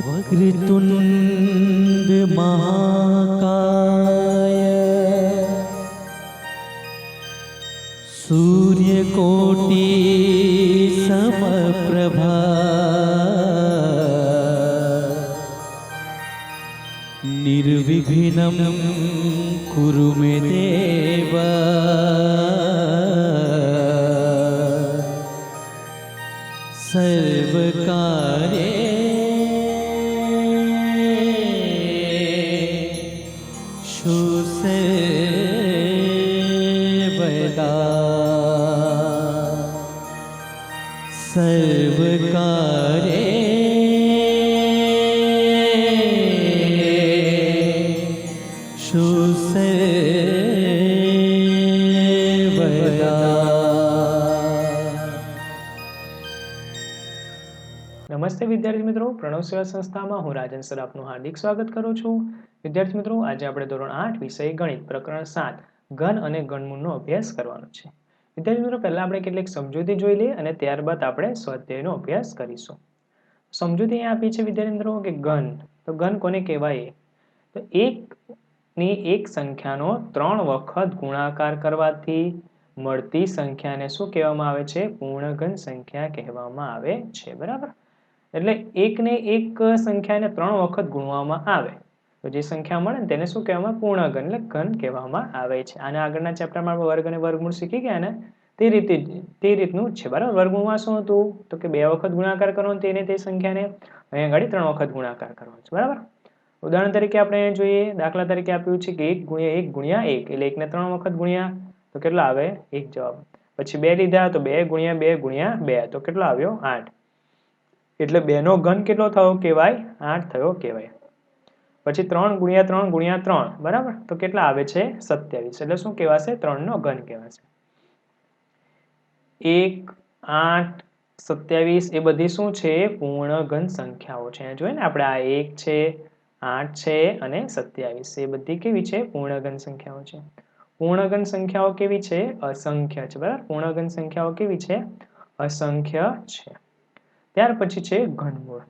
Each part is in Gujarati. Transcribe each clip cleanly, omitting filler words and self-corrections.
वक्रतुंड महाकाय सूर्यकोटि समप्रभा निर्विघ्नं कुरु मे देव सर्वकार्येषु सर्वदा सर्वकार्येषु सर्वदा। નમસ્તે વિદ્યાર્થી મિત્રો, પ્રણવ સેવા સંસ્થામાં હું રાજન સર આપનું હાર્દિક સ્વાગત કરું છું. વિદ્યાર્થી મિત્રો, આજે આપણે ધોરણ 8 વિષય ગણિત પ્રકરણ 7 ઘન અને ઘનમૂળનો અભ્યાસ કરવાનો છે. વિદ્યાર્થી મિત્રો, પહેલા આપણે કેટલીક સમજૂતી જોઈ લઈએ અને ત્યારબાદ આપણે સ્વાધ્યાયનો અભ્યાસ કરીશું. સમજૂતી અહીંયા આપી છે વિદ્યાર્થી મિત્રો કે ઘન, તો ઘન કોને કહેવાય? તો એકની એક સંખ્યાનો 3 વખત ગુણાકાર કરવાથી મળતી સંખ્યાને શું કહેવામાં આવે છે? પૂર્ણઘન સંખ્યા કહેવામાં આવે છે. બરાબર, એટલે એકને એક સંખ્યાને 3 વખત ગુણવામાં આવે તો જે સંખ્યા મળે ને તેને શું કહેવામાં? પૂર્ણઘન એટલે ઘન કહેવામાં આવે છે. આના આગળના ચેપ્ટરમાં આપણે વર્ગ અને વર્ગમૂળ શીખી ગયા ને તે રીતનું છે. બરાબર, વર્ગમૂળમાં શું હતું? તો કે 2 વખત ગુણાકાર કરવાનો તેને તે સંખ્યાને, અહીંયા આગળ 3 વખત ગુણાકાર કરવાનો છે. બરાબર, ઉદાહરણ તરીકે આપણે જોઈએ, દાખલા તરીકે આપ્યું છે કે 1 ગુણ્યા 1 ગુણ્યા 1 એટલે 1 ને 3 વખત ગુણ્યા તો કેટલો આવે? 1 જવાબ. પછી 2 લીધા તો 2 ગુણ્યા 2 ગુણ્યા 2 તો કેટલો આવ્યો? 8. એટલે 2 નો ઘન કેટલો થયો કહેવાય? 8 થયો કહેવાય. પછી 3 ગુણ્યા 3 ગુણ્યા 3 બરાબર તો કેટલા આવે છે? 27. એટલે શું કહેવાશે? 3 નો ઘન કહેવાશે. 1 8 27 એ બધી શું છે? પૂર્ણઘન સંખ્યાઓ છે. જોઈએ ને આપણે, આ 1 છે, 8 છે અને 27 એ બધી કેવી છે? પૂર્ણઘન સંખ્યાઓ છે. પૂર્ણઘન સંખ્યાઓ કેવી છે? અસંખ્ય છે. બરાબર, પૂર્ણઘન સંખ્યાઓ કેવી છે? અસંખ્ય છે. ત્યાર પછી છે ઘનમૂળ,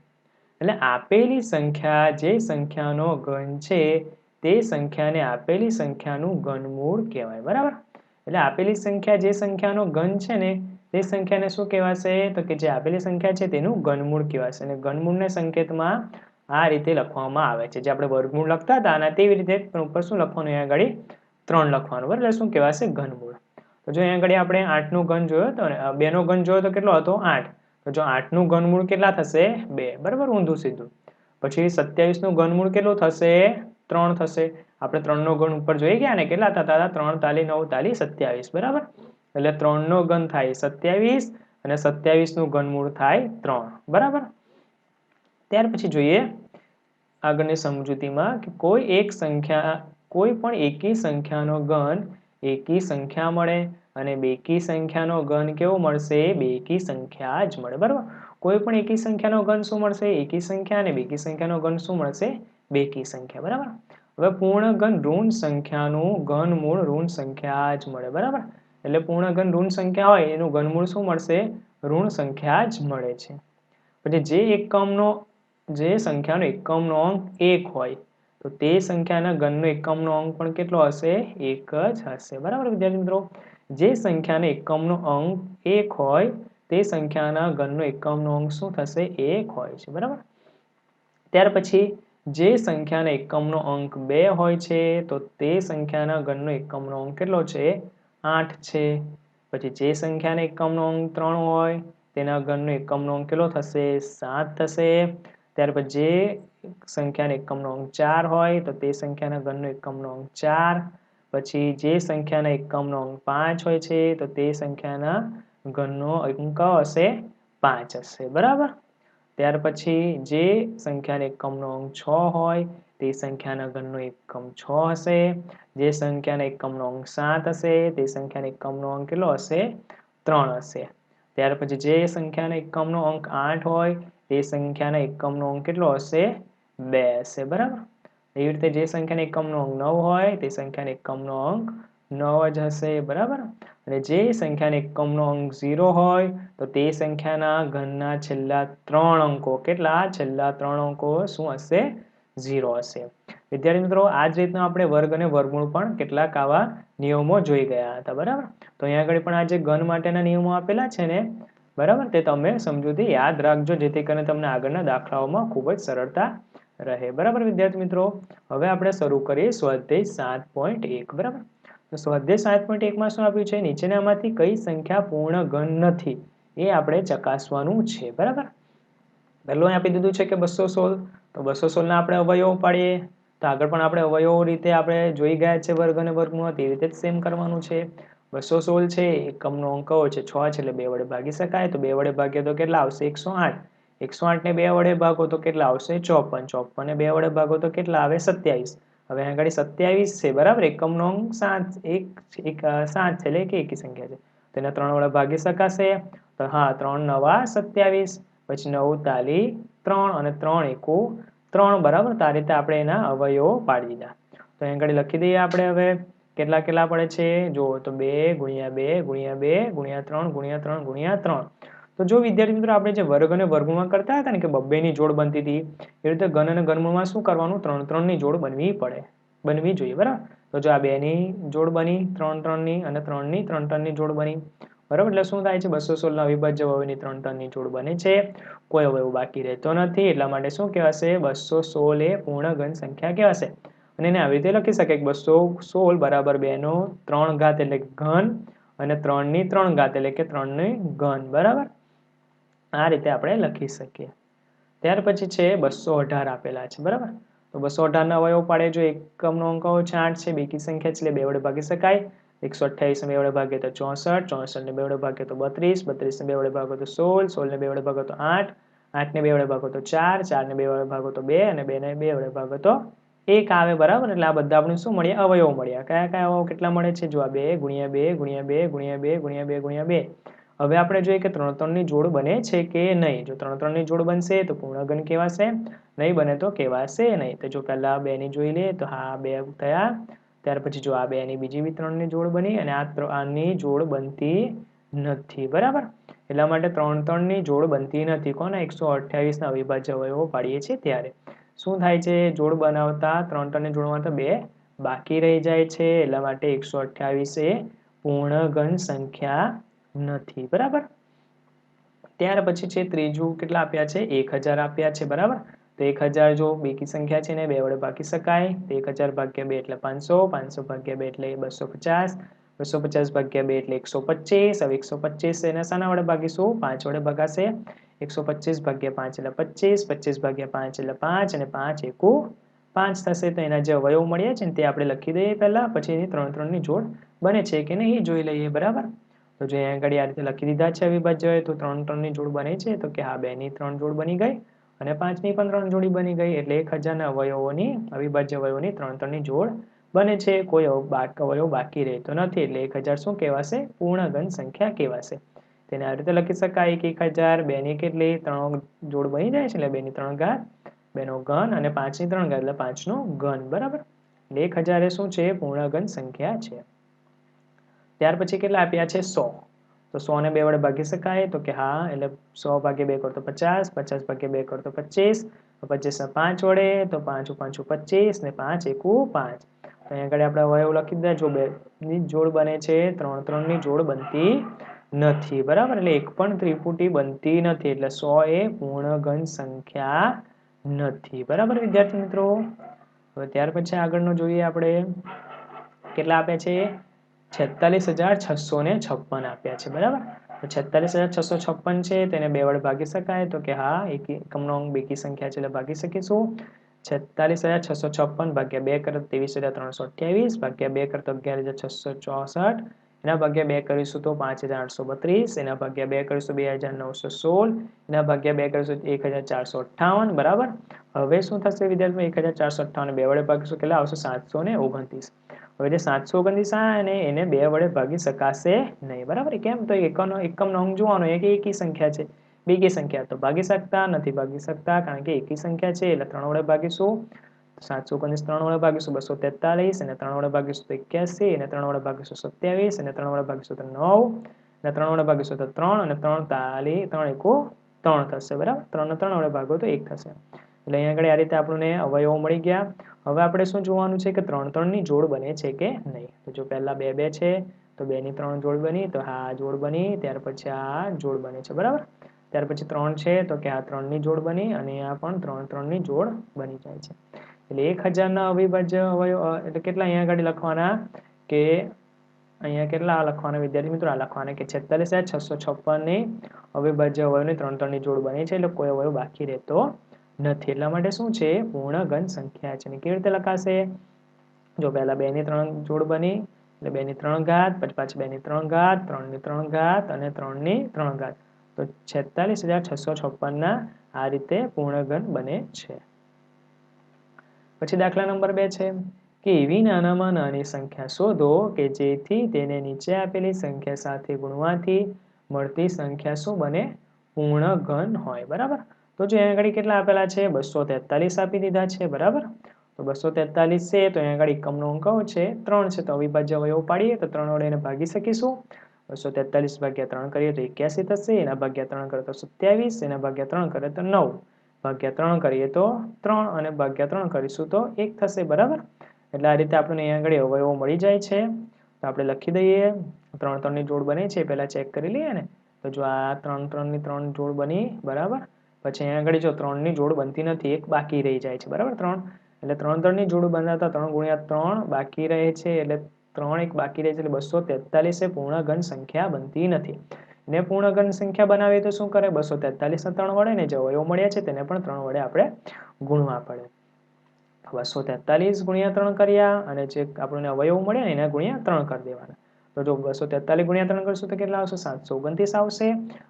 એટલે આપેલી સંખ્યા જે સંખ્યાનો ઘન છે તે સંખ્યાને આપેલી સંખ્યાનું ઘનમૂળ કહેવાય. બરાબર, એટલે આપેલી સંખ્યા જે સંખ્યાનો ઘન છે ને તે સંખ્યાને શું કહેવાશે? તો કે જે આપેલી સંખ્યા છે તેનું ઘનમૂળ કહેવાશે. અને ઘનમૂળને સંકેતમાં આ રીતે લખવામાં આવે છે, જે આપણે વર્ગમૂળ લખતા હતા અને તેવી રીતે પણ ઉપર શું લખવાનું? અહીંયા આગળ 3 લખવાનું. બરાબર, એટલે શું કહેવાશે? ઘનમૂળ. તો જો અહીંયા આગળ આપણે 8 નો ઘન જોયો તો 2 નો ઘન જોયો તો કેટલો હતો? 8. તો જો 8 નું ઘનમૂળ કેટલા થશે? 2. બરાબર, ઊંધું સીધું. પછી 27 નું ઘનમૂળ કેટલું થશે? 3 થશે. આપણે 3 નો ઘન ઉપર જોઈ ગયા ને, કેટલા થતા હતા? 3 તાલી 9 તાલી 27. બરાબર, એટલે 3 નો ઘન થાય 27 અને 27 નું ઘનમૂળ થાય 3. બરાબર, ત્યાર પછી જોઈએ આગળની સમજૂતીમાં કે કોઈ પણ એકી સંખ્યાનો ઘન એકી સંખ્યા મળે અને બેકી સંખ્યાનો ઘન કેવો મળશે? બેકી સંખ્યા જ મળે. બરાબર, કોઈ પણ એકી સંખ્યાનો ઘન શું મળશે? એકી સંખ્યા, અને બેકી સંખ્યાનો ઘન શું મળશે? બેકી સંખ્યા. બરાબર, હવે પૂર્ણઘન ઋણ સંખ્યાનું ઘનમૂળ ઋણ સંખ્યા જ મળે. બરાબર, એટલે પૂર્ણઘન ઋણ સંખ્યા હોય એનું ઘનમૂળ શું મળશે? ઋણ સંખ્યા જ મળે છે. પછી જે સંખ્યાનો એકમનો અંક 1 હોય તો તે સંખ્યાના ઘનનો એકમનો અંક પણ કેટલો હશે? 1 જ હશે. બરાબર વિદ્યાર્થી મિત્રો, જે સંખ્યાનો એકમનો અંક 1 હોય તે સંખ્યાના ઘનનો એકમનો અંક શું થશે? 1 હોય છે. બરાબર, ત્યાર પછી જે સંખ્યાના એકમનો અંક 2 હોય છે તો તે સંખ્યાના ઘનનો એકમનો અંક કેટલો છે? 8 છે. પછી જે સંખ્યાના એકમનો અંક 3 હોય તેના ઘનનો એકમનો અંક કેટલો થશે? 7 થશે. ત્યાર પછી જે સંખ્યાના એકમનો અંક 4 હોય તો તે સંખ્યાના ઘનનો એકમનો અંક 4. પછી જે સંખ્યાના એકમનો અંક 5 હોય છે તો તે સંખ્યાના ઘનનો અંક હશે 5 હશે. બરાબર, ત્યાર પછી જે સંખ્યાના એકમનો અંક 6 હોય તે સંખ્યાના ઘનનો એકમ 6 હશે. જે સંખ્યાના એકમનો અંક 7 હશે તે સંખ્યાના એકમનો અંક કેટલો હશે? 3 હશે. ત્યાર પછી જે સંખ્યાના એકમનો અંક 8 હોય તે સંખ્યાના એકમનો અંક કેટલો હશે? 2 હશે. બરાબર, એવી રીતે જે સંખ્યાના એકમનો અંક 9 હોય તે સંખ્યાના એકમનો અંક 9 જ હશે, બરાબર. અને જે સંખ્યાનો એકમનો અંક 0 હોય તો તે સંખ્યાના ઘનના છેલ્લા 3 અંકો કેટલા? છેલ્લા 3 અંકો શું હશે? 0 હશે. વિદ્યાર્થી મિત્રો, આ જ રીતના આપણે વર્ગ અને વર્ગમૂળ પણ કેટલાક આવા નિયમો જોઈ ગયા હતા, બરાબર. તો અહીંયા આગળ પણ આ જે ઘન માટેના નિયમો આપેલા છે ને, બરાબર, તે તમે સમજૂતી યાદ રાખજો, જેથી કરીને તમને આગળના દાખલાઓમાં ખૂબ જ સરળતા રહે, બરાબર. વિદ્યાર્થી મિત્રો, હવે આપણે શરૂ કરીએ સ્વાધ્યાય 7.1, બરાબર. તો સ્વાધ્યાય 7.1 શું આપ્યું છે? નીચેનામાંથી કઈ સંખ્યા પૂર્ણ ઘન નથી એ આપણે ચકાસવાનું છે, બરાબર. પહેલું આપી દીધું છે કે 216, તો 216 ના આપણે અવયવો પાડીએ. તો આગળ પણ આપણે અવયવો રીતે આપણે જોઈ ગયા છે વર્ગ અને વર્ગમૂળ, તે રીતે જ સેમ કરવાનું છે. 216 છે, એકમનો અંક છે 6 છે, એટલે 2 વડે ભાગી શકાય. તો 2 વડે ભાગીએ તો કેટલા આવશે? 108. 108 ને 2 વડે ભાગો તો કેટલા આવશે? 54. 54 ને 2 વડે ભાગો તો કેટલા આવે? 27. હવે આગળ 27 છે, બરાબર. એકમનો અંક 7 છે, એટલે એક એકી સંખ્યા છે, તેને 3 વડે ભાગી શકાશે. તો હા, 3 નવા 27, પછી 9 તાલી 3 અને 3 એકુ 3, બરાબર. તો આ રીતે આપણે એના અવયવો પાડી દીધા. તો અહીં આગળ લખી દઈએ આપણે હવે કેટલા કેટલા પડે છે. જુઓ તો 2 ગુણ્યા 2 ગુણ્યા 2 ગુણ્યા 3 ગુણ્યા 3 ગુણ્યા 3. તો જો વિદ્યાર્થી મિત્રો, આપણે જે વર્ગ અને વર્ગમૂળમાં કરતા હતા ને કે 2 ની જોડ બનતી હતી, એ રીતે ઘન અને ઘનમૂળમાં શું કરવાનું? 3 3 ની જોડ બનવી જોઈએ, બરાબર. તો જો આ 2 ની જોડ બની 3 3 ની, અને 3 ની 3 3 ની જોડ બની, બરાબર. એટલે શું થાય છે? 216 ના અવિભાજ્ય અવયવોની 3 3 ની જોડ બને છે, કોઈ અવયવ બાકી રહેતો નથી. એટલા માટે શું કહેવાશે? 216 એ પૂર્ણ ઘન સંખ્યા કહેવાશે. અને એને આવી રીતે લખી શકાય કે 216 બરાબર 2 નો 3 ઘાત એટલે ઘન, અને 3 ની 3 ઘાત એટલે કે 3 ની ઘન, બરાબર. આ રીતે આપણે લખી શકીએ. ત્યાર પછી છે 218 આપેલા છે, બરાબર. તો 218 ના અવયવ પાડે. જો એકમનો અંક 8 છે, બેકી સંખ્યા છે, એટલે 2 વડે ભાગી શકાય. 128 ને 2 વડે ભાગે તો 64, 64 ને 2 વડે ભાગે તો 32, 32 ને 2 વડે ભાગો તો 16, 16 ને 2 વડે ભાગો તો 8, 8 ને 2 વડે ભાગો તો 4, 4 ને 2 વડે ભાગો તો 2, અને 2 ને 2 વડે ભાગો તો 1 આવે, બરાબર. એટલે આ બધા આપણે શું મળ્યા? અવયવો મળ્યા. કયા કયા અવયવ કેટલા મળે છે? જો આ 2 ગુણ્યા 2 ગુણ્યા 2 ગુણ્યા 2 ગુણ્યા 2 ગુણ્યા 2. હવે આપણે જોઈએ કે 3 3 ની જોડ બને છે કે નહીં. જો 3 3 ની જોડ બનશે તો પૂર્ણ ઘન કહેવાશે, નહીં બને તો કહેવાશે નહીં. તો જો પહેલા 2 ની જોઈ લઈએ તો હા, 2 થયા. ત્યાર પછી જો આ 2 ની બીજી બી 3 ની જોડ બની, અને આની જોડ બનતી નથી, બરાબર. એટલા માટે 3 3 ની જોડ બનતી નથી. કોને? 128 ના અવિભાજ્ય અવયવો પાડીએ છીએ ત્યારે શું થાય છે? જોડ બનાવતા 3 3 ની જોડમાં તો 2 બાકી રહી જાય છે. એટલા માટે 128 એ પૂર્ણ ઘન સંખ્યા નથી, બરાબર. ત્યાર પછી છે ત્રીજું, કેટલા આપ્યા છે? 1000 આપ્યા છે, બરાબર. તો 1000 જો બેકી સંખ્યા છે ને 2 વડે ભાગી શકાય. તો 1000 ભાગ્યા 2 એટલે 500, 500 ભાગ્યા 2 એટલે 250, 250 ભાગ્યા 2 એટલે 125. હવે 125 એને શાના વડે ભાગીશું? 5 વડે ભગાશે. 125 ભાગ્યા 5 એટલે 25, 25 ભાગ્યા 5 એટલે 5, અને 5 એકુ 5 થશે. તો એના જે અવયવ મળ્યા છે ને તે આપણે લખી દઈએ પહેલા, પછી એની 3 3 ની જોડ બને છે કે નહીં એ જોઈ લઈએ, બરાબર. તો જો અહીંયા આગળ આ રીતે લખી દીધા છે અવિભાજ્ય હોય તો 3 3 ની જોડ બને છે, તો કે હા, 2 ની 3 જોડ બની ગઈ, અને 5 ની પણ 3 જોડી બની ગઈ. એટલે 1000 ના અવયવોની, અવિભાજ્ય અવયવોની 3 3 ની જોડ બને છે, કોઈ અવયવ બાકી રહેતો નથી. એટલે 1000 શું કહેવાશે? પૂર્ણ ઘન સંખ્યા કહેવાશે. તેને આ રીતે લખી શકાય કે 1000 2 ની કેટલી 3 જોડ બની જાય છે, એટલે 2 ની 3 ઘાત, 2 નો ઘન, અને 5 ની 3 ઘાત એટલે 5 નો ઘન, બરાબર. એટલે 1000 એ શું છે? પૂર્ણ ઘન સંખ્યા છે. ત્યાર પછી કેટલા આપ્યા છે? 100. તો 100 ને 2 વડે ભાગી શકાય. તો કે હા, એટલે 100 ભાગ્યા 2 કરો તો 50, 50 ભાગ્યા 2 કરો તો 25, 25 ના 5 વડે તો 5 5 25, ને 5 એકુ 5. તો અહીંયા આગળ આપણે અવયવ લખી દીધા. જો 2 ની જોડ બને છે, 3 3 ની જોડ બનતી નથી, બરાબર. એટલે એક પણ ત્રિપુટી બનતી નથી. એટલે 100 એ પૂર્ણ ઘન સંખ્યા નથી, બરાબર વિદ્યાર્થી મિત્રો. હવે ત્યાર પછી આગળનો જોઈએ આપણે કેટલા આપ્યા છે? 46656 આપ્યા છે, બરાબર. તો 46656 છે, તેને 2 વડે ભાગી શકાય. તો કે હા, એકમનો અંક બેકી સંખ્યા છે એટલે ભાગી શકીશું. 46656 ભાગ્યા 2 કરો તો 23328, ભાગ્યા 2 કરો તો 11664, એના ભાગ્યા 2 કરીશું તો 5832, એના ભાગ્યા 2 કરીશું 2916, એના ભાગ્યા 2 કરીશું 1458, બરાબર. હવે શું થશે વિદ્યાર્થી? 1458 2 વડે ભાગીશું કેટલા આવશે? 729. હવે જે 729 આવે ને એને 2 વડે ભાગી શકાશે નહીં, બરાબર. કેમ? તો એકમનો અંક જોવાનો, એક એકી સંખ્યા છે, બેકી સંખ્યા તો ભાગી શકતા નથી, ભાગી શકતા કારણ કે એકી સંખ્યા છે એટલે 3 વડે ભાગીશું. 719 3 વડે ભાગીશું 243 અને 3 વડે ભાગીશું તો 81 અને 3 વડે ભાગીશું 27 અને 3 વડે ભાગીશું તો 9 અને 3 વડે ભાગીશું તો 3 અને 3 તાલી 3 એકુ 3 થશે બરાબર 3 ને 3 વડે ભાગો તો 1 થશે એટલે અહીંયા આગળ આ રીતે આપણને અવયવો મળી ગયા હવે આપણે શું જોવાનું છે કે 3 3 ની જોડ બને છે કે નહીં તો જો પહેલા 2 2 છે તો 2 ની 3 જોડ બની તો હા જોડ બની ત્યાર પછી આ જોડ બને છે બરાબર ત્યાર પછી 3 છે તો કે આ 3 ની જોડ બની અને આ પણ 3 3 ની જોડ બની જાય છે એટલે 1000 ના અવિભાજ્ય અવયવ એટલે કેટલા અહીંયા આગળ લખવાના કે અહીંયા કેટલા લખવાના વિદ્યાર્થી મિત્રો આ લખવાના કે 46656 ની અવિભાજ્ય અવયવની 3 3 ની જોડ બની છે એટલે કોઈ અવયવ બાકી રહેતો નથી એટલા માટે શું છે પૂર્ણ ઘન સંખ્યા છે અને કેવી રીતે લખાશે જો પહેલા 2 ની 3 જોડ બની એટલે 2 ની 3 ઘાત પછી પાછી 2 ની 3 ઘાત 3 ની 3 ઘાત અને 3 ની 3 ઘાત તો 46656 ના આ રીતે પૂર્ણઘન બને છે પછી દાખલા નંબર 2 છે કે એવી નાનામાં નાની સંખ્યા શોધો કે જેથી તેને નીચે આપેલી સંખ્યા સાથે ગુણવાથી મળતી સંખ્યા શું બને પૂર્ણઘન હોય બરાબર તો જો અહીંયા આગળ કેટલા આપેલા છે 243 આપી દીધા છે બરાબર તો 243 છે તો અહીંયા આગળ એકમનો અંક છે 3 છે તો અવિભાજ્ય અવયવ પાડીએ તો 3 વડે એને ભાગી શકીશું 243 ભાગ્યા 3 કરીએ તો 81 થશે એના ભાગ્યા 3 કરીએ તો 27 એના ભાગ્યા 3 કરીએ તો 9 ભાગ્યા 3 કરીએ તો 3 અને ભાગ્યા 3 કરીશું તો 1 થશે બરાબર એટલે આ રીતે આપણને અહીંયા આગળ અવયવો મળી જાય છે તો આપણે લખી દઈએ 3 3 ની જોડ બને છે પહેલા ચેક કરી લઈએ ને તો જો આ 3 3 ની 3 જોડ બની બરાબર પછી અહીંયા આગળ જો 3 ની જોડ બનતી નથી એક બાકી રહી જાય છે બરાબર 3 એટલે 3 3 ની જોડ બનાવતા 3 ગુણ્યા 3 બાકી રહે છે એટલે 3 એક બાકી રહે છે એટલે 243 એ પૂર્ણઘન સંખ્યા બનતી નથી ને પૂર્ણઘન સંખ્યા બનાવીએ તો શું કરે 243 ના 3 વડે ને જે અવયવ મળ્યા છે તેને પણ 3 વડે આપણે ગુણવા પડે 243 ગુણ્યા 3 કર્યા અને જે આપણને અવયવ મળ્યા ને એના ગુણ્યા 3 કરી દેવાના તો જો 243 ગુણ્યા 3 કરશું તો કેટલા આવશે 729 આવશે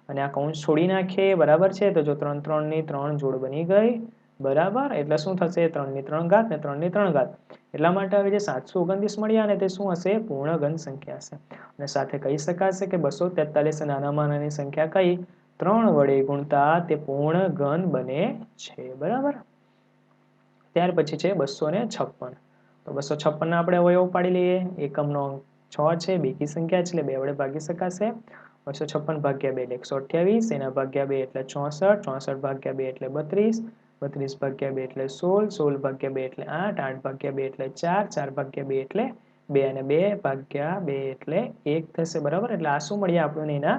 અને આ કૌંસ છોડી નાખીએ બરાબર છે તો જો 3 3 ની 3 જોડ બની ગઈ બરાબર એટલે શું થશે 3 ની 3 ઘાત ને 3 ની 3 ઘાત એટલા માટે હવે જે 729 મળ્યા ને તે શું હશે પૂર્ણઘન સંખ્યા હશે અને સાથે કહી શકાશે કે 243 નાનામાં નાની સંખ્યા કઈ 3 વડે ગુણતા તે પૂર્ણઘન બને છે બરાબર ત્યાર પછી છે 256 તો 256 ના આપણે અવયવ પાડી લઈએ એકમનો અંક 6 છે બેકી સંખ્યા છે એટલે 2 વડે ભાગી શકાશે 256 ભાગ્યા 2 એટલે 128 એના ભાગ્યા 2 એટલે 64 64 ભાગ્યા 2 એટલે 32 32 ભાગ્યા 2 એટલે 16 16 ભાગ્યા 2 એટલે 8 8 ભાગ્યા 2 એટલે 4 4 ભાગ્યા 2 એટલે 2 અને 2 ભાગ્યા 2 એટલે 1 થશે બરાબર એટલે આ શું મળ્યા આપણને એના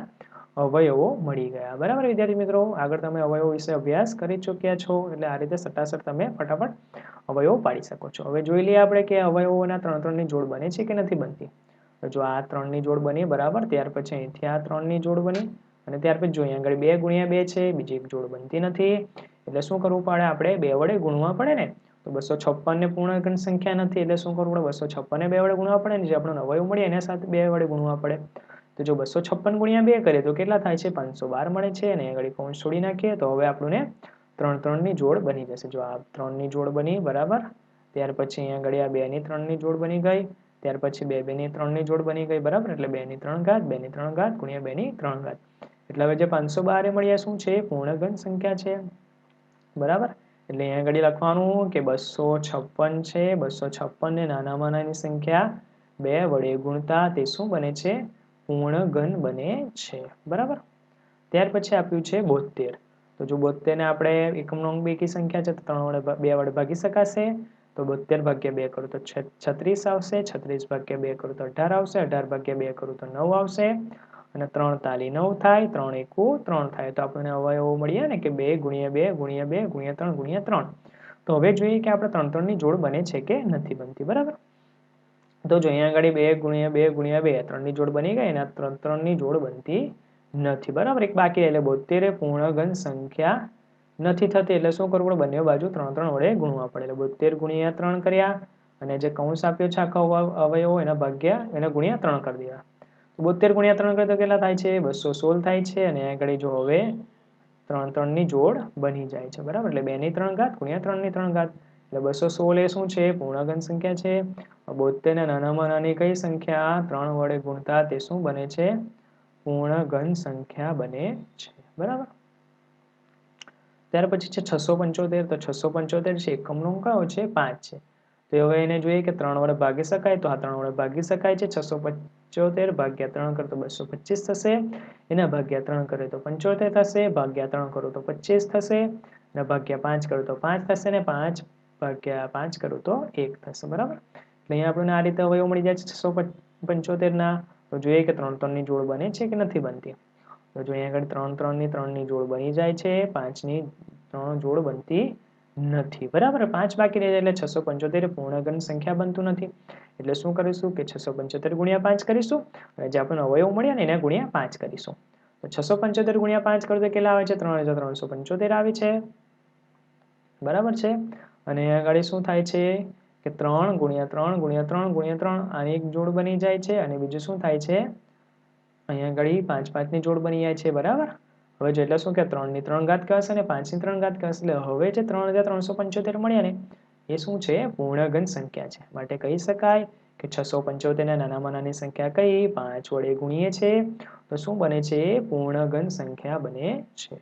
અવયવો મળી ગયા બરાબર વિદ્યાર્થી મિત્રો આગળ તમે અવયવો વિશે અભ્યાસ કરી ચૂક્યા છો એટલે આ રીતે સટાસટ તમે ફટાફટ અવયવો પાડી શકો છો હવે જોઈ લઈએ આપણે કે અવયવોના 3 3 ની જોડ બને છે કે નથી બનતી તો જો આ 3 ની જોડ બની બરાબર ત્યાર પછી અહીંથી આ 3 ની જોડ બની અને ત્યાર પછી જો અહીંયા આગળ 2 ગુણ્યા 2 છે બીજી એક જોડ બનતી નથી એટલે શું કરવું પડે આપણે 2 વડે ગુણવા પડે ને તો 256 ને પૂર્ણઘન સંખ્યા નથી એટલે શું કરવું પડે 256 ને 2 વડે ગુણવા પડે ને જે આપણને અવયવ મળે એના સાથે 2 વડે ગુણવા પડે તો જો 256 ગુણ્યા 2 કરીએ તો કેટલા થાય છે 512 મળે છે અને આગળ કૌંસ છોડી નાખીએ તો હવે આપણને 3 3 ની જોડ બની જશે જો આ 3 ની જોડ બની બરાબર ત્યાર પછી અહીંયા આગળ આ 2 ની 3 ની જોડ બની ગઈ ત્યાર પછી 2 2 ની 3 ની જોડ બની ગઈ બરાબર એટલે 2 ની 3 ઘાત 2 ની 3 ઘાત ગુણ્યા 2 ની 3 ઘાત એટલે હવે જે 512 મળ્યા શું છે પૂર્ણઘન સંખ્યા છે બરાબર એટલે અહીંયા આગળ લખવાનું કે 256 છે 256 ને નાનામાં નાની સંખ્યા 2 વડે ગુણતા તે શું બને છે પૂર્ણઘન બને છે બરાબર ત્યાર પછી આપ્યું છે 72 તો જો 72 ને આપણે એકમનો અંક બેકી સંખ્યા છે તો 3 વડે 2 વડે ભાગી શકાશે તો 72 ભાગ્યા 2 કરું તો 36 આવશે 36 ભાગ્યા 2 કરું તો 18 આવશે 18 ભાગ્યા 2 કરું તો 9 આવશે અને 3 તાલી 9 થાય 3 એકુ 3 થાય તો આપણને અવયવો મળ્યા ને કે 2 ગુણ્યા 2 ગુણ્યા 2 ગુણ્યા 3 ગુણ્યા 3 તો હવે જોઈએ કે આપણે 3 3 ની જોડ બને છે કે નથી બનતી બરાબર તો જો અહીંયા આગળ 2 ગુણ્યા 2 ગુણ્યા 2 3 ની જોડ બની ગઈ અને 3 3 ની જોડ બનતી નથી બરાબર એક બાકી એટલે 72 પૂર્ણઘન સંખ્યા નથી થતી એટલે શું કરવું પડે બંને બાજુ 3 3 વડે ગુણવા પડે એટલે 72 ગુણ્યા 3 કર્યા અને જે કૌંસ આપ્યો છે આખા અવયવો એના ભાગ્યા એને ગુણ્યા 3 કરી દેવા 72 ગુણ્યા 3 કરીએ તો કેટલા થાય છે 216 થાય છે અને આગળ જો હવે 3 3 ની જોડ બની જાય છે બરાબર એટલે 2 ની 3 ઘાત ગુણ્યા 3 ની 3 ઘાત એટલે 216 એ શું છે પૂર્ણઘન સંખ્યા છે 72 ને નાનામાં નાની કઈ સંખ્યા 3 વડે ગુણતા તે શું બને છે પૂર્ણઘન સંખ્યા બને છે બરાબર ત્યાર પછી છે 675. તો 675 છે એકમનો અંક કયો છે 5 છે. તો હવે એને જોઈએ કે 3 વડે ભાગી શકાય, તો આ 3 વડે ભાગી શકાય છે. 675 ભાગ્યા 3 કરો તો 225 થશે. એના ભાગ્યા 3 કરે તો 75 થશે, ભાગ્યા 3 કરો તો 25 થશે, અને ભાગ્યા 5 કરો તો 5 થશે, ને 5 ભાગ્યા 5 કરો તો 1 થશે. બરાબર, એટલે અહીંયા આપણને આ રીતે અવયવ મળી જાય છે 675 ના. તો જોઈએ કે 3 3 ની જોડ બને છે કે નથી બનતી. તો જો અહીંયા આગળ 3 3 ની 3 ની જોડ બની જાય છે, 5 ની 3 જોડ બનતી નથી. બરાબર, 5 બાકી રહી જાય એટલે 675 પૂર્ણઘન સંખ્યા બનતું નથી. એટલે શું કરીશું કે 675 ગુણ્યા 5 કરીશું, અને જે આપણને અવયવ મળ્યા ને એના ગુણ્યા 5 કરીશું. તો 675 ગુણ્યા 5 કરો તો કેટલા આવે છે? 3375 આવે છે. બરાબર છે, અને અહીંયા આગળ શું થાય છે કે 3 ગુણ્યા 3 ગુણ્યા 3 ગુણ્યા 3 આની એક જોડ બની જાય છે, અને બીજું શું થાય છે અહીંયા આગળ 5 5 ની જોડ બની જાય છે. બરાબર, હવે જો એટલે શું કે 3 ની 3 ઘાત કહેવાશે અને 5 ની 3 ઘાત કહેવાશે. એટલે હવે જે 3375 મળ્યા ને એ શું છે? પૂર્ણઘન સંખ્યા છે. માટે કહી શકાય કે 675 ના નાનામાં નાની સંખ્યા કઈ? 5 વડે ગુણીએ છે તો શું બને છે? પૂર્ણઘન સંખ્યા બને છે.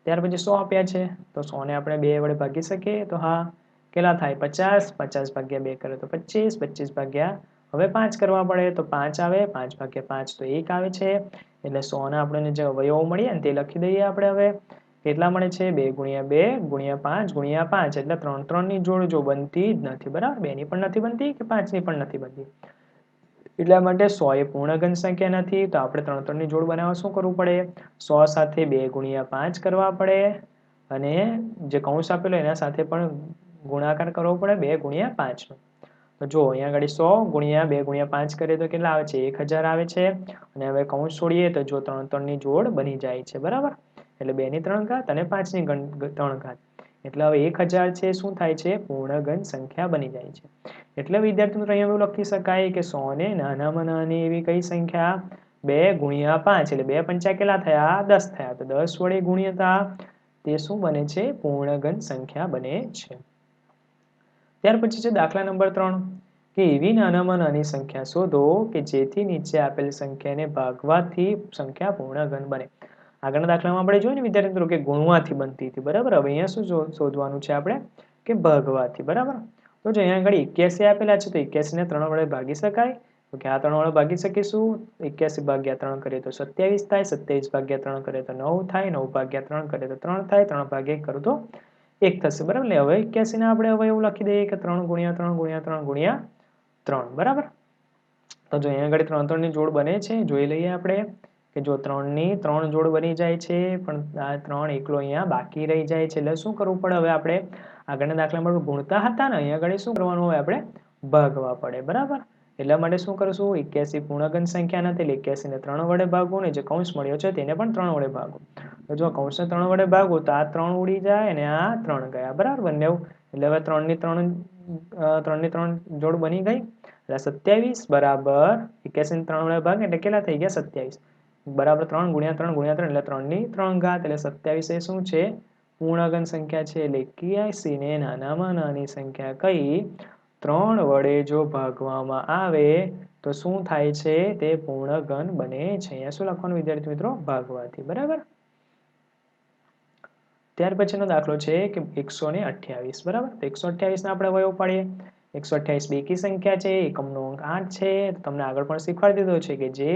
ત્યાર પછી 100 આપ્યા છે, તો 100 ને આપણે 2 વડે ભાગી શકીએ. તો હા, કેટલા થાય? 50. 50 ભાગ્યા 2 કરે તો 25. 25 ભાગ્યા હવે 5 કરવા પડે તો 5 આવે. 5 ભાગ્યા 5 તો 1 આવે છે. એટલે 100 ના આપણને જે અવયવો મળ્યા ને તે લખી દઈએ આપણે. હવે કેટલા મળે છે? 2 ગુણ્યા 2 ગુણ્યા 5 ગુણ્યા 5. એટલે 3 3 ની જોડ જો બનતી જ નથી. બરાબર, 2 ની પણ નથી બનતી કે 5 ની પણ નથી બનતી. એટલા માટે 100 એ પૂર્ણઘન સંખ્યા નથી. તો આપણે 3 3 ની જોડ બનાવવા શું કરવું પડે? 100 સાથે 2 ગુણ્યા 5 કરવા પડે, અને જે કૌંસ આપેલો એના સાથે પણ ગુણાકાર કરવો પડે 2 ગુણ્યા 5 નો. તો જો અહીંયા આગળ 100 ગુણ્યા 2 ગુણ્યા 5 કરીએ તો કેટલા આવે છે? 1000 આવે છે. અને હવે કૌંસ છોડીએ તો જો 3 3 ની જોડ બની જાય છે. બરાબર, એટલે 2 ની 3 ઘાત અને 5 ની 3 ઘાત. એટલે હવે 1000 છે શું થાય છે? પૂર્ણઘન સંખ્યા બની જાય છે. એટલે વિદ્યાર્થી મિત્રો અહીંયા એવું લખી શકાય કે 100 ને નાનામાં નાની એવી કઈ સંખ્યા? 2 ગુણ્યા 5. એટલે 2 પંચા કેટલા થયા? 10 થયા. તો 10 વડે ગુણ્યતા તે શું બને છે? પૂર્ણઘન સંખ્યા બને છે. ત્યાર પછી છે દાખલા નંબર 3, કે એવી નાનામાં નાની સંખ્યા શોધો કે જેથી નીચે આપેલ સંખ્યાને ભાગવાથી સંખ્યા પૂર્ણઘન બને. આગળના દાખલામાં આપણે જોયું ને વિદ્યાર્થી મિત્રો કે ગુણવાથી બનતી હતી. બરાબર, હવે અહીંયા શું શોધવાનું છે આપણે? કે ભાગવાથી. બરાબર, તો જો અહીંયા આગળ 81 આપેલા છે તો 81 ને 3 વડે ભાગી શકાય. તો કે આ 3 વડે ભાગી શકીશું. 81 ભાગ્યા 3 કરીએ તો 27 થાય. 27 ભાગ્યા 3 કરીએ તો 9 થાય. 9 ભાગ્યા 3 કરીએ તો 3 થાય. 3 ભાગ્યા 1 કરું તો 1 થશે. બરાબર, એટલે હવે 81 ને આપણે હવે એવું લખી દઈએ કે 3 ગુણ્યા 3 ગુણ્યા 3 ગુણ્યા 3. બરાબર, તો જો અહીંયા આગળ 3 3 ની જોડ બને છે. જોઈ લઈએ આપણે કે જો 3 ની 3 જોડ બની જાય છે, પણ આ 3 એકલો અહીંયા બાકી રહી જાય છે. એટલે શું કરવું પડે? હવે આપણે આગળના દાખલામાં ગુણતા હતા ને, અહીંયા આગળ શું કરવાનું? હોય આપણે ભાગવા પડે. બરાબર, એટલા માટે શું કરશું? 81 પૂર્ણઘન સંખ્યા નથી, એટલે 81 ને 3 વડે ભાગવું, ને જે કૌંસ મળ્યો છે તેને પણ 3 વડે ભાગવું. તો જો કૌંસને 3 વડે ભાગવું તો આ 3 ઉડી જાય અને આ 3 ગયા. બરાબર, બંને. એટલે હવે 3 ની 3 જોડ બની ગઈ. એટલે 27 બરાબર 81 ને 3 વડે ભાગ એટલે કેટલા થઈ ગયા? 27 બરાબર 3 ગુણ્યા 3 ગુણ્યા 3 એટલે 3 ની 3 ઘાત. એટલે 27 એ શું છે? પૂર્ણઘન સંખ્યા છે. એટલે 81 ને નાનામાં નાની સંખ્યા કઈ? 3 વડે જો ભાગવામાં આવે તો શું થાય છે? તે પૂર્ણઘન બને છે. અહીંયા શું લખવાનું વિદ્યાર્થી મિત્રો? ભાગવાથી. બરાબર, ત્યાર પછીનો દાખલો છે કે 128. બરાબર, તો 128 ના આપણે અવયવ પાડીએ. 128 બેકી સંખ્યા છે. એકમનો અંક 8 છે. તમને આગળ પણ શીખવાડી દીધો છે કે જે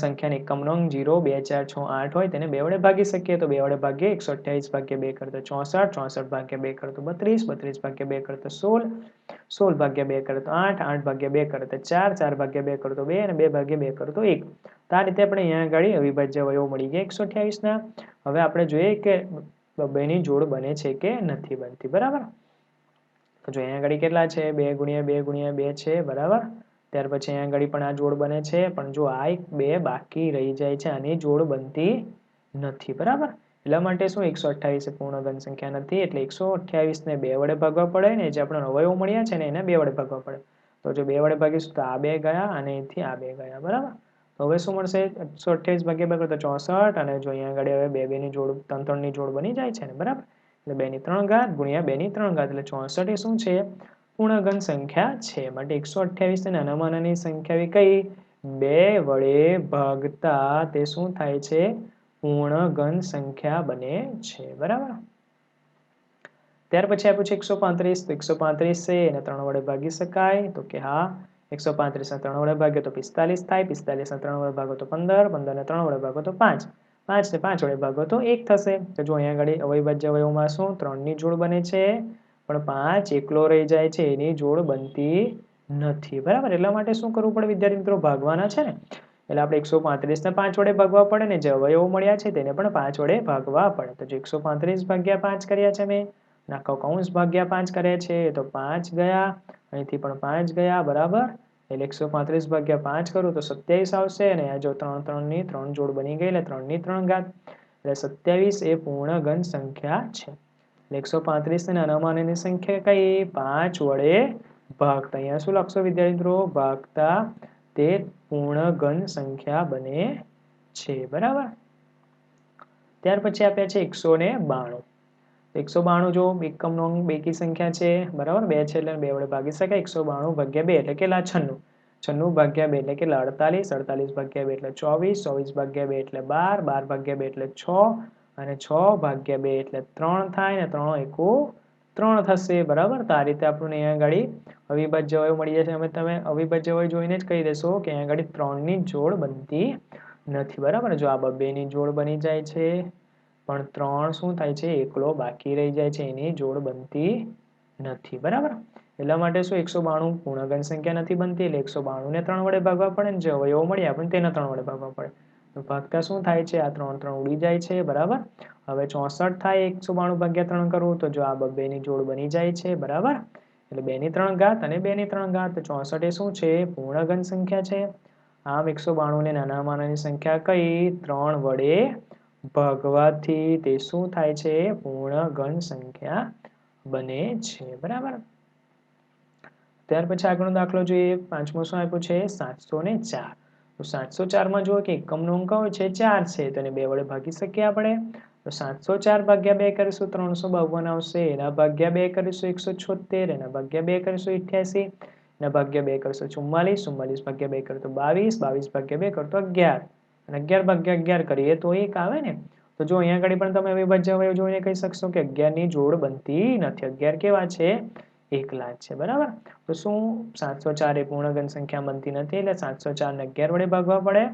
સંખ્યાને એકમનો અંક 0 2 4 6 8 હોય તેને 2 વડે ભાગી શકીએ. તો 2 વડે ભાગીએ. 128 ભાગ્યા 2 કરતો 64. 64 ભાગ્યા 2 કરતો 32. 32 ભાગ્યા 2 કરતો 16. 16 ભાગ્યા 2 કરતો 8. 8 ભાગ્યા 2 કરતો 4. 4 ભાગ્યા 2 કરતો 2. અને 2 ભાગ્યા 2 કરતો 1. તો આ રીતે આપણે અહીંયા આગળ અવિભાજ્ય અવયવ મળી ગયા 128 ના. હવે આપણે જોઈએ કે બેની જોડ બને છે કે નથી બનતી. બરાબર, તો જો અહીંયા આગળ કેટલા છે? 2 ગુણ્યા 2 ગુણ્યા 2 છે. બરાબર, ત્યાર પછી અહીંયા આગળ પણ આ જોડ બને છે, પણ જો આ 2 બાકી રહી જાય છે, આની જોડ બનતી નથી. બરાબર, એટલા માટે શું 128 પૂર્ણઘન સંખ્યા નથી. એટલે 128 ને 2 વડે ભાગવા પડે, ને જે આપણે અવયવ મળ્યા છે ને એને 2 વડે ભાગવા પડે. તો જો 2 વડે ભાગીશું તો આ 2 ગયા અને અહીંથી આ 2 ગયા. બરાબર, તો હવે શું મળશે? 128 ભાગ્યા 2 કરતો 64. અને જો અહીંયા આગળ હવે 2 2 ની જોડ 3 3 ની જોડ બની જાય છે ને. બરાબર, એટલે 2 ની 3 ઘાત ગુણ્યા 2 ની 3 ઘાત એટલે 64 એ શું છે? પૂર્ણઘન સંખ્યા છે. માટે 128 ને નાનામાં નાની સંખ્યા કઈ? 2 વડે ભાગતા તે શું થાય છે? પૂર્ણ ઘન સંખ્યા બને છે. બરાબર. ત્યાર પછી આપ્યું છે 135. તો 135 છે એને 3 વડે ભાગી શકાય? તો કે હા. 135 ને 3 વડે ભાગ્યો તો 45 થાય. 45 ને 3 વડે ભાગો તો 15. 15 ને 3 વડે ભાગો તો 5. 5 ને 5 વડે ભાગો તો 1 થશે. તો જો અહીંયા આગળ અવિભાજ્ય અવયવમાં શું 3ની જોડ બને છે, પણ 5 એકલો રહી જાય છે, એની જોડ બનતી નથી. બરાબર. એટલા માટે શું કરવું પડે વિદ્યાર્થી મિત્રો? ભાગવાના છે ને, એટલે આપણે 135 ને 5 વડે ભાગવા પડે ને, જે અવયવો મળ્યા છે તેને પણ 5 વડે ભાગવા પડે. તો જો 135 ભાગ્યા 5 કર્યા છે મેં, આખો કૌંસ ભાગ્યા 5 કરે છે, તો 5 ગયા, અહીંથી પણ 5 ગયા. બરાબર. એટલે 135 ભાગ્યા 5 કરું તો 27 આવશે. અને આ જો 3 3 ની 3 જોડ બની ગઈ, એટલે 3 ની 3 ઘાત, એટલે 27 એ પૂર્ણ ઘન સંખ્યા છે. એટલે 135 ને નાનામાં નાની સંખ્યા કઈ? 5 વડે ભાગતા. અહીંયા શું લખશો વિદ્યાર્થી મિત્રો? ભાગતા તે પૂર્ણ ઘન સંખ્યા બને છે. બરાબર. ત્યાર પછી આપ્યા છે 192. 192 જો એકમ નંગ બેકી સંખ્યા છે. બરાબર. 2 છે એટલે 2 વડે ભાગી શકાય. 192 ભાગ્યા 2 એટલે કેટલા? 96. 96 ભાગ્યા 2 એટલે કેટલા? 48. 48 ભાગ્યા 2 એટલે 24. 24 ભાગ્યા 2 એટલે 12. 12 ભાગ્યા 2 એટલે 6. અને 6 ભાગ્યા 2 એટલે 3 થાય. ને 3 એકુ 3 થશે. બરાબર. તો આ રીતે આપણને અહીંયા ગાડી અવિભાજ્ય અવયવ મળી જશે. અમે તમે અવિભાજ્ય અવયવ જોઈને જ કહી દેશો કે અહીંયા ગાડી 3ની જોડ બનતી નથી. બરાબર. જો આ 2ની જોડ બની જાય છે, પણ 3 શું થાય છે? એકલો બાકી રહી જાય છે, એની જોડ બનતી નથી. બરાબર. એટલા માટે શું 192 પૂર્ણ ઘન સંખ્યા નથી બનતી, એટલે 192 ને 3 વડે ભાગવા પડે ને જે અવયવો મળ્યા આપણને તેના 3 વડે ભાગવા પડે. તો ભાગતા શું થાય છે? આ 3 3 ઉડી જાય છે. બરાબર. હવે 64 થાય 192 ભાગ્યા 3 કરવું, તો જો આ 2ની જોડ બની જાય છે. બરાબર. એટલે 2 ની 3 ઘાત અને 2 ની 3 ઘાત. 64 એ શું છે? પૂર્ણ ઘન સંખ્યા છે. આમ 192 ને નાનામાં નાની સંખ્યા કઈ? 3 વડે ભાગવાથી તે શું થાય છે? પૂર્ણ ઘન સંખ્યા બને છે. બરાબર. ત્યાર પછી આગળનો દાખલો જોઈએ. 5મો શું આપ્યું છે? 704. તો 704 માં જુઓ કે એકમનો અંક કયો છે? 4 છે. તો એને 2 વડે ભાગી શકીએ આપણે. તો 704 ભાગ્યા 2 કરીશું 352 આવશે. એના ભાગ્યા 2 કરીશું 176. એના ભાગ્યા 2 કરીશું 88. એના ભાગ્યા 2 કરીશું 44. 44 ભાગ્યા 2 કરીએ તો 22. 22 ભાગ્યા 2 કરીએ તો 11. અને 11 ભાગ્યા 11 કરીએ તો 1 આવે ને. તો જો અહીંયા આગળ પણ તમે અવિભાજ્ય અવયવ જોઈને કહી શકશો કે 11ની જોડ બનતી નથી. 11 કેવા છે? એકલા જ છે. બરાબર. તો શું 704 એ પૂર્ણ ઘન સંખ્યા બનતી નથી, એટલે 704 ને 11 વડે ભાગવા પડે.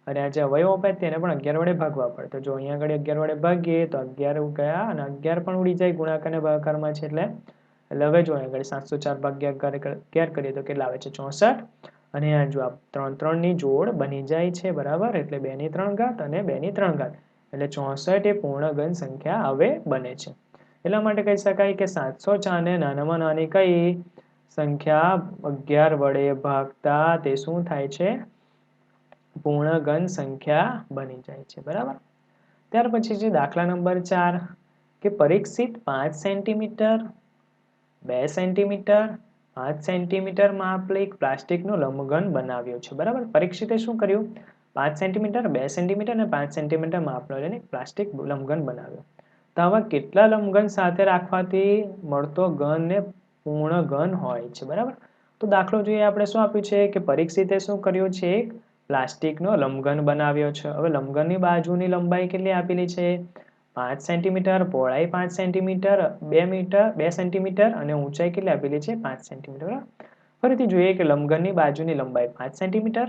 અને આ જે અવયવ અપાય તેને પણ 11 વડે ભાગવા પડે. તો જો અહીંયા આગળ 11 વડે ભાગીએ તો 11 ગયા અને 11 પણ ઉડી જાય, ગુણાકાર અને ભાગાકારમાં છે એટલે. એટલે હવે જો અહીંયા આગળ 704 ભાગ્યા 11 કરીએ તો કેટલા આવે છે? 64. અને આ જો 3 3 ની જોડ બની જાય છે. બરાબર. એટલે 2 ની 3 ઘાત અને 2 ની 3 ઘાત, એટલે 64 એ પૂર્ણ ઘન સંખ્યા હવે બને છે. એટલા માટે કહી શકાય કે 704 ને નાનામાં નાની કઈ સંખ્યા 11 વડે ભાગતા તે શું થાય છે? પૂર્ણ ઘન સંખ્યા બની જાય છે. બરાબર. ત્યાર પછી છે દાખલા નંબર 4 કે પરીક્ષિત 5 સેન્ટીમીટર, 2 સેન્ટીમીટર, 5 સેન્ટીમીટર માપેલ એક પ્લાસ્ટિકનો લંબઘન બનાવ્યો છે. બરાબર. પરીક્ષિતે શું કર્યું? 5 સેન્ટીમીટર, 2 સેન્ટીમીટર અને 5 સેન્ટીમીટર માપનો લઈને પ્લાસ્ટિક લંબઘન બનાવ્યો. તો આવા કેટલા લંબઘન સાથે રાખવાથી મળતો ઘન ને પૂર્ણ ઘન હોય છે? બરાબર. તો દાખલો જોઈએ. આપણે શું આપ્યું છે કે પરીક્ષિતે શું કર્યું છે? એક પ્લાસ્ટિકનો લંબઘન બનાવ્યો છે. હવે લંબઘનની બાજુની લંબાઈ કેટલી આપેલી છે? 5 સેન્ટીમીટર, પહોળાઈ 5 સેન્ટીમીટર, 2 સેન્ટીમીટર અને ઊંચાઈ કેટલી આપેલી છે? 5 સેન્ટીમીટર. ફરીથી જોઈએ કે લંબઘનની બાજુની લંબાઈ 5 સેન્ટીમીટર,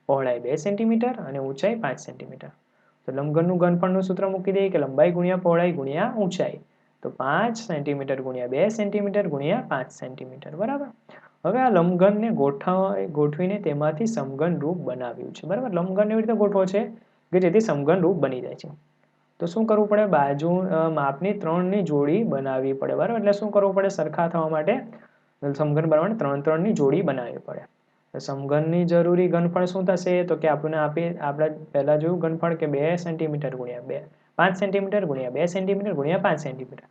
પહોળાઈ 2 સેન્ટીમીટર અને ઊંચાઈ 5 સેન્ટીમીટર. તો લંબઘનનું ઘનફળનું સૂત્ર મૂકી દઈએ કે લંબાઈ ગુણ્યા પહોળાઈ ગુણ્યા ઊંચાઈ. તો 5 સેન્ટીમીટર ગુણ્યા 2 સેન્ટીમીટર ગુણ્યા 5 સેન્ટીમીટર. બરાબર. હવે આ લંબઘનને ગોઠવીને તેમાંથી સમઘન રૂપ બનાવ્યું છે. બરાબર. લંબઘન એવી રીતે ગોઠવો છે કે જેથી સમઘન રૂપ બની જાય છે. તો શું કરવું પડે? બાજુ માપની 3ની જોડી બનાવવી પડે. બરાબર. એટલે શું કરવું પડે? સરખા થવા માટે સમઘન બનાવવા માટે 3 3ની જોડી બનાવવી પડે. સમઘનની જરૂરી ઘનફળ શું થશે? તો કે આપણે પહેલા જોયું ઘનફળ કે 2 સેન્ટીમીટર ગુણ્યા 2, 5 સેન્ટીમીટર ગુણ્યા 2 સેન્ટીમીટર ગુણ્યા 5 સેન્ટીમીટર.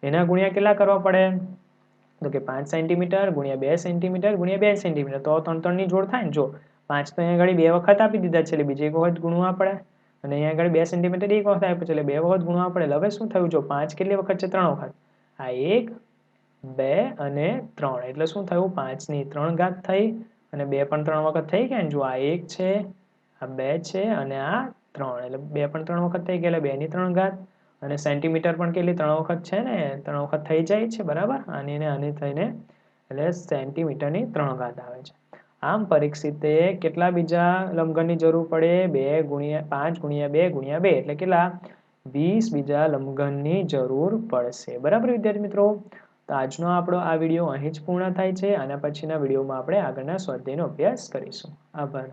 એના ગુણ્યા કેટલા કરવા પડે? તો કે 5 સેન્ટીમીટર ગુણ્યા 2 સેન્ટીમીટર ગુણ્યા 2 સેન્ટીમીટર. તો 3 3ની જોડ થાય ને. જો 5 તો અહીંયા આગળ 2 વખત આપી દીધા છે, એટલે બીજી એક વખત ગુણવા પડે. અને અહીંયા આગળ 2 સેન્ટીમીટર એક વખત આપ્યું છે, એટલે 2 વખત ગુણવા પડે. એટલે હવે શું થયું? જો 5 કેટલી વખત છે? 3 વખત. આ 1, 2 અને 3. એટલે શું થયું? 5 ની 3 ઘાત થઈ અને 2 પણ 3 વખત થઈ ગયા ને. જો આ 1 છે, આ 2 છે અને આ 3 એટલે 2 પણ 3 વખત થઈ ગયા એટલે 2 ની 3 ઘાત અને સેન્ટીમીટર પણ કેટલી 3 વખત છે ને 3 વખત થઈ જાય છે બરાબર આની ને આની થઈને એટલે સેન્ટીમીટરની 3 ઘાત આવે છે આમ પરીક્ષિતે કેટલા બીજા લંબઘનની જરૂર પડે 5 ગુણ્યા 2 ગુણ્યા 2 એટલે કેટલા 20 બીજા લંબઘનની જરૂર પડશે બરાબર વિદ્યાર્થી મિત્રો તો આજનો આપણો આ વિડીયો અહીં જ પૂર્ણ થાય છે અને પછીના વિડીયોમાં આપણે આગળના સ્વાધ્યાયનો અભ્યાસ કરીશું આભાર